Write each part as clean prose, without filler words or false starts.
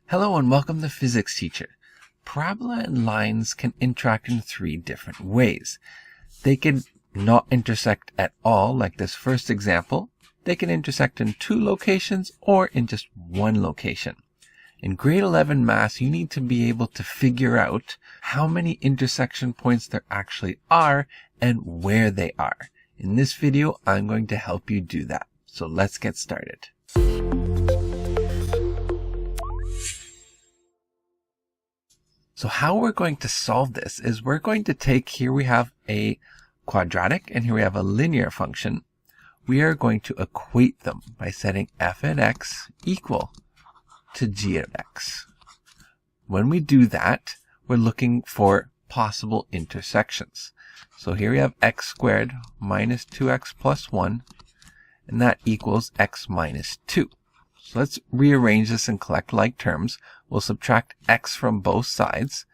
Hello and welcome to Physics Teacher. Parabola and lines can interact in three different ways. They can not intersect at all, like this first example. They can intersect in two locations or in just one location. In grade 11 math, you need to be able to figure out how many intersection points there actually are and where they are. In this video, I'm going to help you do that. So let's get started. So how we're going to solve this is we're going to take, here we have a quadratic and here we have a linear function. We are going to equate them by setting f at x equal to g of x. When we do that, we're looking for possible intersections. So here we have x squared minus 2x plus 1, and that equals x minus 2. So let's rearrange this and collect like terms. We'll subtract x from both sides.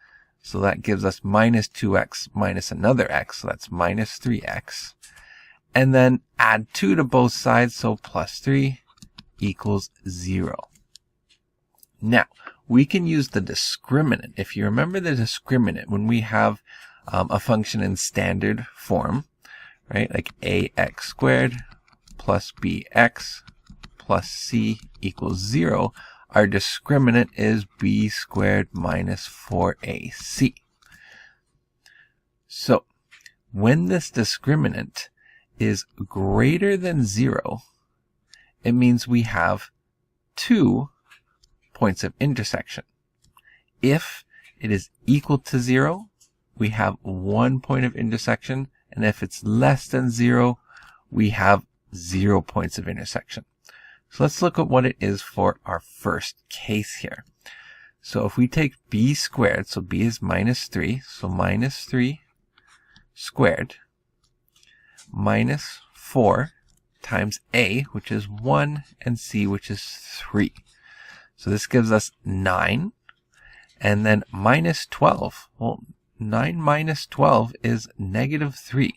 So that gives us minus 2x minus another x. So that's minus 3x. And then add 2 to both sides. So plus 3 equals 0. Now, we can use the discriminant. If you remember the discriminant, when we have a function in standard form, right, like ax squared plus bx plus c equals 0, our discriminant is b squared minus 4ac. So when this discriminant is greater than 0, it means we have 2 points of intersection. If it is equal to 0, we have 1 point of intersection, and if it's less than 0, we have 0 points of intersection. So let's look at what it is for our first case here. So if we take b squared, so b is minus 3, so minus 3 squared minus 4 times a, which is 1, and c, which is 3. So this gives us 9, and then minus 12. Well, 9 minus 12 is negative 3.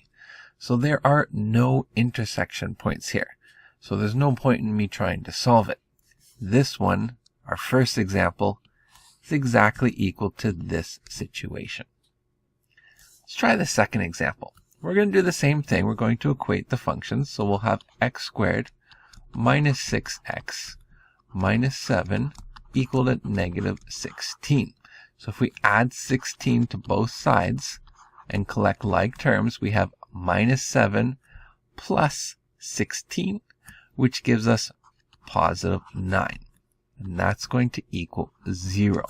So there are no intersection points here. So there's no point in me trying to solve it. This one, our first example, is exactly equal to this situation. Let's try the second example. We're going to do the same thing. We're going to equate the functions. So we'll have x squared minus 6x minus 7 equal to negative 16. So if we add 16 to both sides and collect like terms, we have minus 7 plus 16, which gives us positive 9. And that's going to equal 0.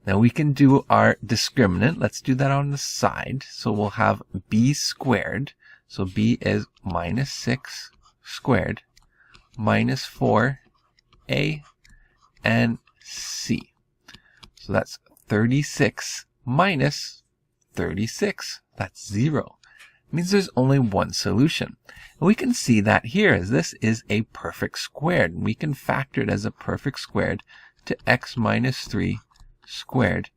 Now we can do our discriminant. Let's do that on the side. So we'll have b squared. So b is minus 6 squared minus 4a and c. So that's 36 minus 36. That's 0. It means there's only one solution. And we can see that here, as this is a perfect squared. And we can factor it as a perfect squared to x minus 3 squared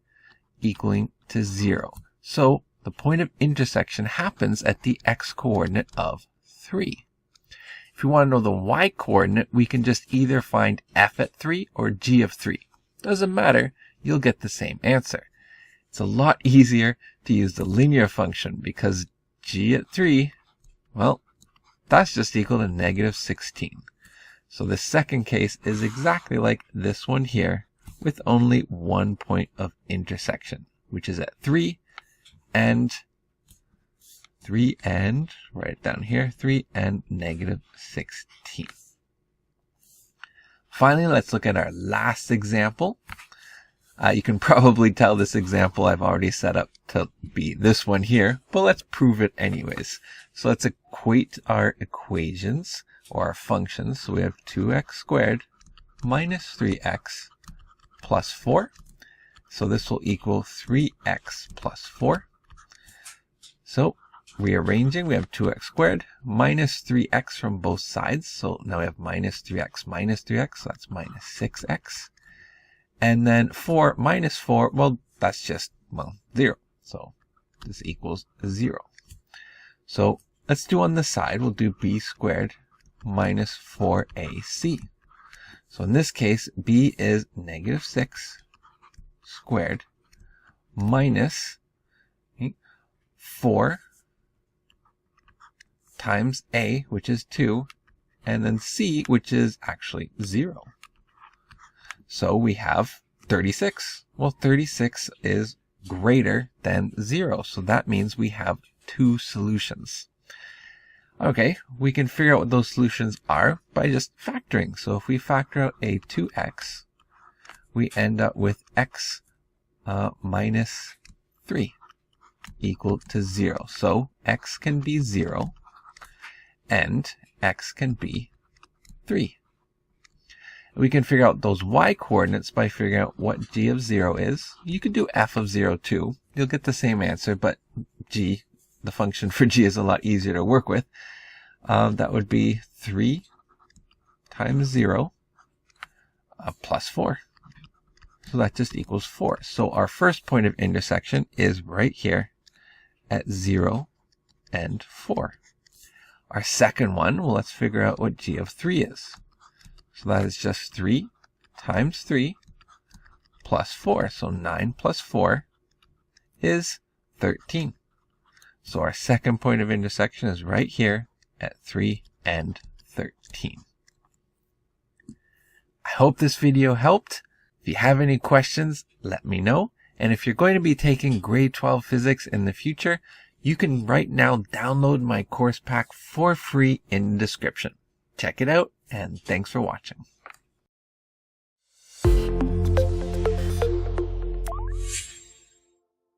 equaling to 0. So the point of intersection happens at the x coordinate of 3. If you want to know the y coordinate, we can just either find f at 3 or g of 3. Doesn't matter, you'll get the same answer. It's a lot easier to use the linear function because g at 3, well, that's just equal to negative 16. So the second case is exactly like this one here with only 1 point of intersection, which is at 3 and right down here, 3 and negative 16. Finally, let's look at our last example. You can probably tell this example I've already set up to be this one here, but let's prove it anyways. So let's equate our equations or our functions. So we have 2x squared minus 3x plus 4. So this will equal 3x plus 4. So rearranging, we have 2x squared minus 3x from both sides. So now we have minus 3x minus 3x, so that's minus 6x. And then 4 minus 4, well, that's just, 0. So this equals 0. So let's do on the side, we'll do b squared minus 4ac. So in this case, b is negative 6 squared minus 4 times a, which is 2, and then c, which is actually 0. So we have 36. Well, 36 is greater than 0, so that means we have two solutions. Okay, we can figure out what those solutions are by just factoring. So if we factor out a 2x, we end up with x minus 3 equal to 0. So x can be 0 and x can be 3. We can figure out those y coordinates by figuring out what g of 0 is. You could do f of 0 too. You'll get the same answer, but g, the function for g, is a lot easier to work with. That would be 3 times 0 plus 4. So that just equals 4. So our first point of intersection is right here at 0 and 4. Our second one, well, let's figure out what g of 3 is. So that is just 3 times 3 plus 4. So 9 plus 4 is 13. So our second point of intersection is right here at 3 and 13. I hope this video helped. If you have any questions, let me know. And if you're going to be taking grade 12 physics in the future, you can right now download my course pack for free in the description. Check it out, and thanks for watching.